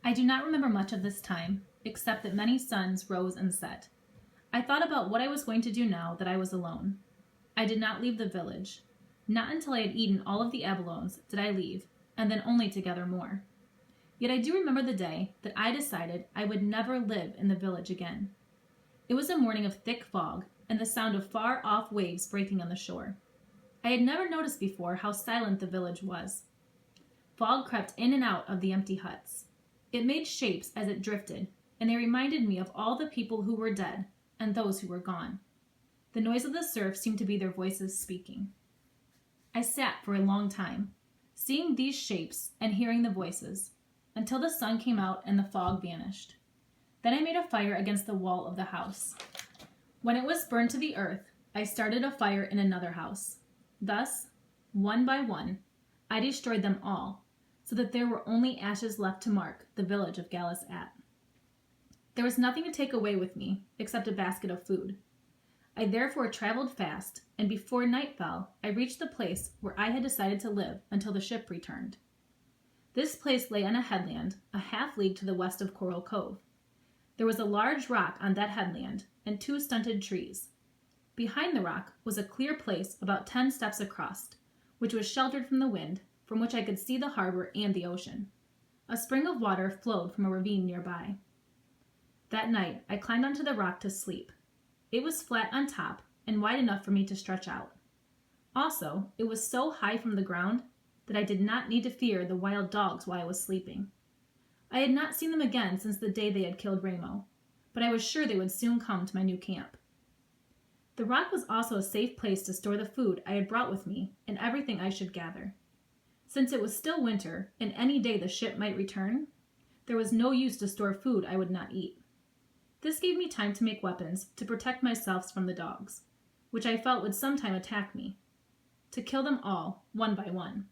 I do not remember much of this time, except that many suns rose and set. I thought about what I was going to do now that I was alone. I did not leave the village. Not until I had eaten all of the abalones did I leave, and then only to gather more. Yet I do remember the day that I decided I would never live in the village again. It was a morning of thick fog and the sound of far-off waves breaking on the shore. I had never noticed before how silent the village was. Fog crept in and out of the empty huts. It made shapes as it drifted, and they reminded me of all the people who were dead and those who were gone. The noise of the surf seemed to be their voices speaking. I sat for a long time, seeing these shapes and hearing the voices, until the sun came out and the fog vanished. Then I made a fire against the wall of the house. When it was burned to the earth, I started a fire in another house. Thus, one by one, I destroyed them all, so that there were only ashes left to mark the village of Galas-At. There was nothing to take away with me except a basket of food. I therefore traveled fast, and before night fell, I reached the place where I had decided to live until the ship returned. This place lay on a headland a half-league to the west of Coral Cove. There was a large rock on that headland and 2 stunted trees. Behind the rock was a clear place about 10 steps across, which was sheltered from the wind, from which I could see the harbor and the ocean. A spring of water flowed from a ravine nearby. That night, I climbed onto the rock to sleep. It was flat on top and wide enough for me to stretch out. Also, it was so high from the ground that I did not need to fear the wild dogs while I was sleeping. I had not seen them again since the day they had killed Ramo, but I was sure they would soon come to my new camp. The rock was also a safe place to store the food I had brought with me and everything I should gather. Since it was still winter and any day the ship might return, there was no use to store food I would not eat. This gave me time to make weapons to protect myself from the dogs, which I felt would sometime attack me, to kill them all, one by one.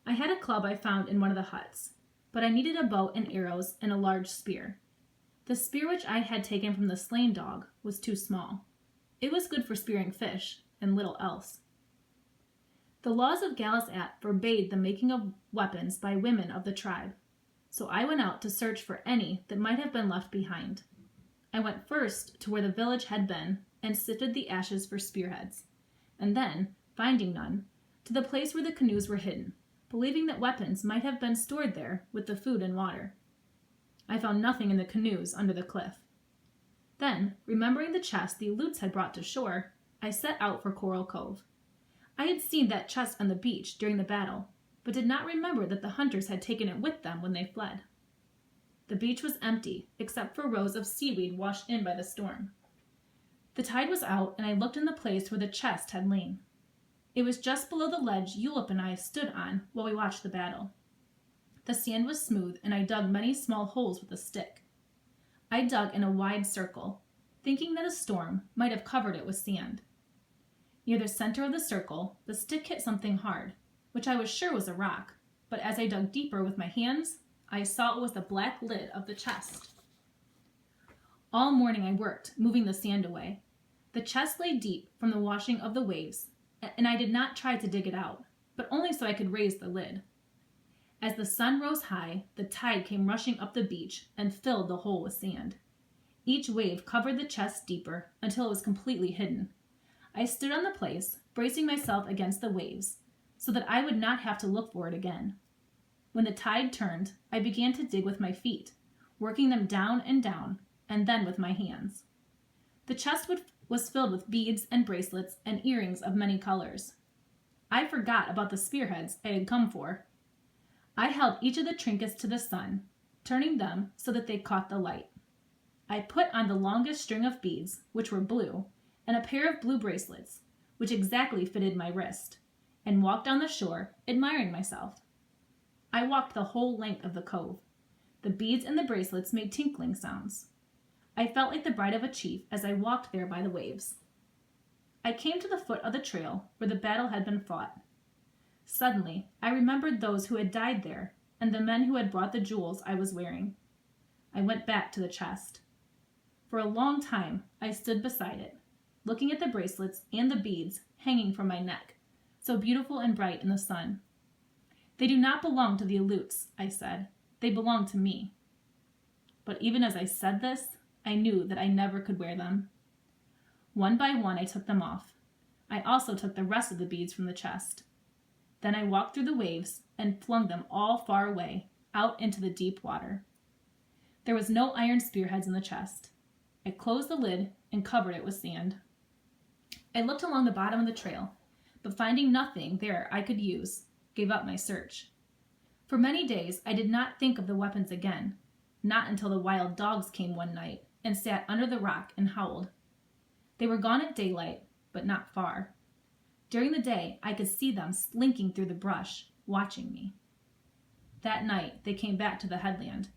I had a club I found in one of the huts, but I needed a bow and arrows and a large spear. The spear which I had taken from the slain dog was too small. It was good for spearing fish and little else. The laws of Galas-At forbade the making of weapons by women of the tribe, so I went out to search for any that might have been left behind. I went first to where the village had been and sifted the ashes for spearheads, and then, finding none, to the place where the canoes were hidden, believing that weapons might have been stored there with the food and water. I found nothing in the canoes under the cliff. Then, remembering the chest the Aleuts had brought to shore, I set out for Coral Cove. I had seen that chest on the beach during the battle, but did not remember that the hunters had taken it with them when they fled. The beach was empty, except for rows of seaweed washed in by the storm. The tide was out, and I looked in the place where the chest had lain. It was just below the ledge Ulip and I stood on while we watched the battle. The sand was smooth, and I dug many small holes with a stick. I dug in a wide circle, thinking that a storm might have covered it with sand. Near the center of the circle, the stick hit something hard, which I was sure was a rock, but as I dug deeper with my hands, I saw it was the black lid of the chest. All morning I worked, moving the sand away. The chest lay deep from the washing of the waves, and I did not try to dig it out, but only so I could raise the lid. As the sun rose high, the tide came rushing up the beach and filled the hole with sand. Each wave covered the chest deeper until it was completely hidden. I stood on the place, bracing myself against the waves, so that I would not have to look for it again. When the tide turned, I began to dig with my feet, working them down, and then with my hands. The chest was filled with beads and bracelets and earrings of many colors. I forgot about the spearheads I had come for. I held each of the trinkets to the sun, turning them so that they caught the light. I put on the longest string of beads, which were blue, and a pair of blue bracelets, which exactly fitted my wrist, and walked down the shore, admiring myself. I walked the whole length of the cove. The beads and the bracelets made tinkling sounds. I felt like the bride of a chief as I walked there by the waves. I came to the foot of the trail where the battle had been fought. Suddenly, I remembered those who had died there and the men who had brought the jewels I was wearing. I went back to the chest. For a long time, I stood beside it, looking at the bracelets and the beads hanging from my neck, so beautiful and bright in the sun. "They do not belong to the Aleuts," I said. They belonged to me. But even as I said this, I knew that I never could wear them. One by one, I took them off. I also took the rest of the beads from the chest. Then I walked through the waves and flung them all far away, out into the deep water. There was no iron spearheads in the chest. I closed the lid and covered it with sand. I looked along the bottom of the trail, but finding nothing there I could use, gave up my search. For many days I did not think of the weapons again, not until the wild dogs came one night and sat under the rock and howled. They were gone at daylight, but not far. During the day, I could see them slinking through the brush, watching me. That night, they came back to the headland.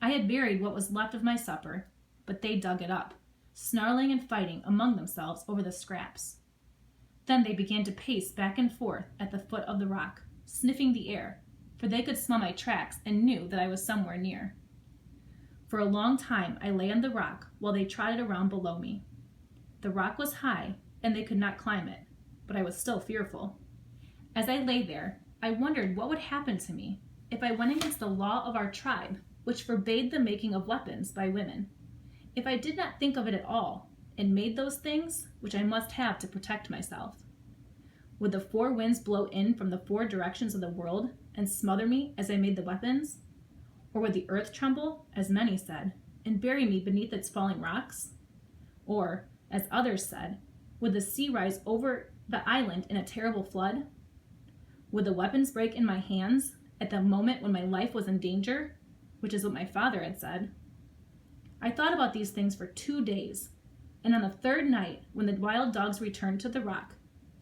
I had buried what was left of my supper, but they dug it up, snarling and fighting among themselves over the scraps. Then they began to pace back and forth at the foot of the rock, sniffing the air, for they could smell my tracks and knew that I was somewhere near. For a long time, I lay on the rock while they trotted around below me. The rock was high, and they could not climb it, but I was still fearful. As I lay there, I wondered what would happen to me if I went against the law of our tribe, which forbade the making of weapons by women. If I did not think of it at all, and made those things which I must have to protect myself. Would the four winds blow in from the four directions of the world and smother me as I made the weapons? Or would the earth tremble, as many said, and bury me beneath its falling rocks? Or, as others said, would the sea rise over the island in a terrible flood? Would the weapons break in my hands at the moment when my life was in danger, which is what my father had said? I thought about these things for 2 days, and on the third night, when the wild dogs returned to the rock,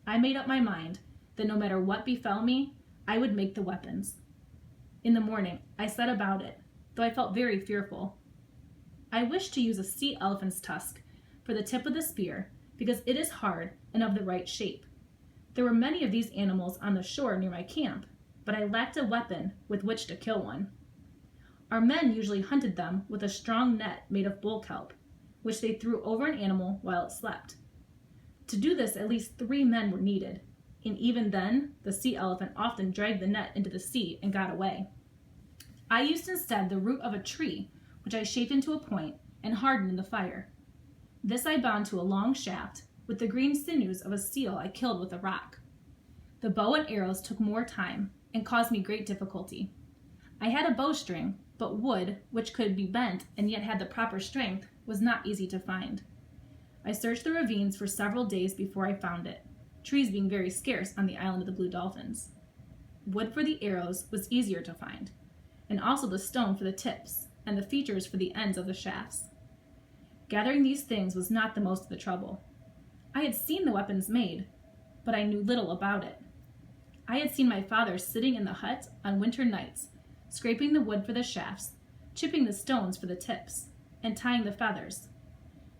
I made up my mind that no matter what befell me, I would make the weapons. In the morning, I set about it, though I felt very fearful. I wished to use a sea elephant's tusk for the tip of the spear, because it is hard and of the right shape. There were many of these animals on the shore near my camp, but I lacked a weapon with which to kill one. Our men usually hunted them with a strong net made of bull kelp, which they threw over an animal while it slept. To do this, at least 3 men were needed, and even then, the sea elephant often dragged the net into the sea and got away. I used instead the root of a tree, which I shaped into a point and hardened in the fire. This I bound to a long shaft with the green sinews of a seal I killed with a rock. The bow and arrows took more time and caused me great difficulty. I had a bowstring, but wood, which could be bent and yet had the proper strength, was not easy to find. I searched the ravines for several days before I found it, trees being very scarce on the island of the Blue Dolphins. Wood for the arrows was easier to find, and also the stone for the tips and the features for the ends of the shafts. Gathering these things was not the most of the trouble. I had seen the weapons made, but I knew little about it. I had seen my father sitting in the hut on winter nights, scraping the wood for the shafts, chipping the stones for the tips, and tying the feathers.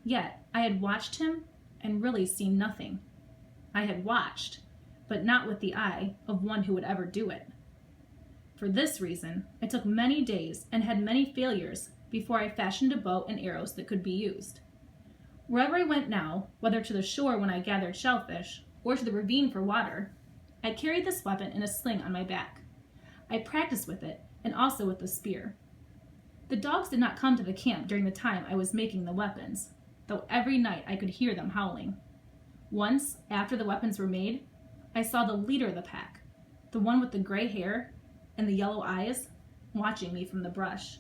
Yet I had watched him and really seen nothing. I had watched, but not with the eye of one who would ever do it. For this reason, it took many days and had many failures before I fashioned a bow and arrows that could be used. Wherever I went now, whether to the shore when I gathered shellfish or to the ravine for water, I carried this weapon in a sling on my back. I practiced with it and also with the spear. The dogs did not come to the camp during the time I was making the weapons, though every night I could hear them howling. Once, after the weapons were made, I saw the leader of the pack, the one with the gray hair and the yellow eyes, watching me from the brush.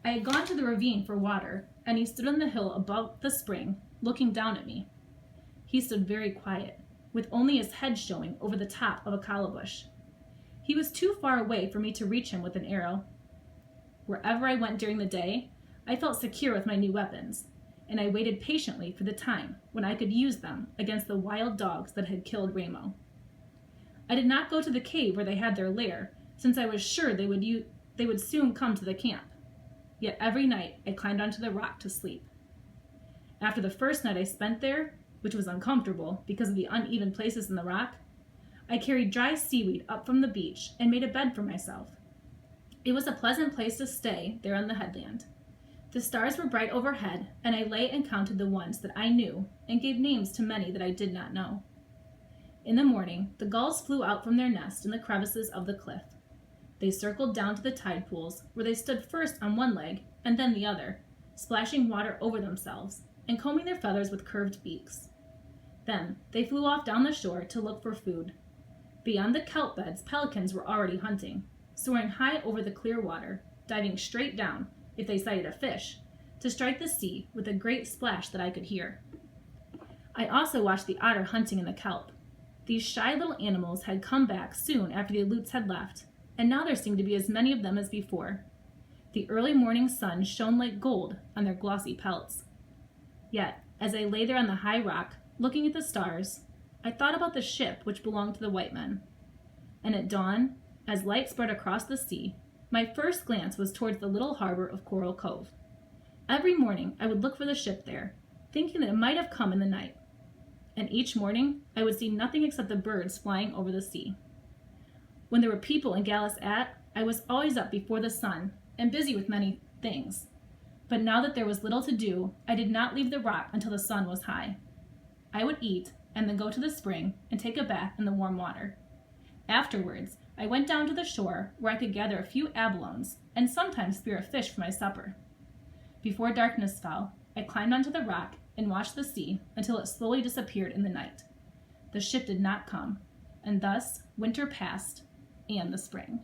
I had gone to the ravine for water, and he stood on the hill above the spring, looking down at me. He stood very quiet, with only his head showing over the top of a calabush. He was too far away for me to reach him with an arrow. Wherever I went during the day, I felt secure with my new weapons, and I waited patiently for the time when I could use them against the wild dogs that had killed Ramo. I did not go to the cave where they had their lair, since I was sure they would soon come to the camp. Yet every night I climbed onto the rock to sleep. After the first night I spent there, which was uncomfortable because of the uneven places in the rock, I carried dry seaweed up from the beach and made a bed for myself. It was a pleasant place to stay there on the headland. The stars were bright overhead, and I lay and counted the ones that I knew and gave names to many that I did not know. In the morning, the gulls flew out from their nest in the crevices of the cliff. They circled down to the tide pools, where they stood first on one leg and then the other, splashing water over themselves and combing their feathers with curved beaks. Then they flew off down the shore to look for food. Beyond the kelp beds, pelicans were already hunting, soaring high over the clear water, diving straight down, if they sighted a fish, to strike the sea with a great splash that I could hear. I also watched the otter hunting in the kelp. These shy little animals had come back soon after the aleuts had left, and now there seemed to be as many of them as before. The early morning sun shone like gold on their glossy pelts. Yet, as I lay there on the high rock, looking at the stars, I thought about the ship which belonged to the white men. And at dawn, as light spread across the sea, my first glance was towards the little harbor of Coral Cove. Every morning I would look for the ship there, thinking that it might have come in the night. And each morning I would see nothing except the birds flying over the sea. When there were people in Gallus At, I was always up before the sun and busy with many things. But now that there was little to do, I did not leave the rock until the sun was high. I would eat and then go to the spring and take a bath in the warm water. Afterwards, I went down to the shore where I could gather a few abalones and sometimes spear a fish for my supper. Before darkness fell, I climbed onto the rock and watched the sea until it slowly disappeared in the night. The ship did not come, and thus winter passed and the spring.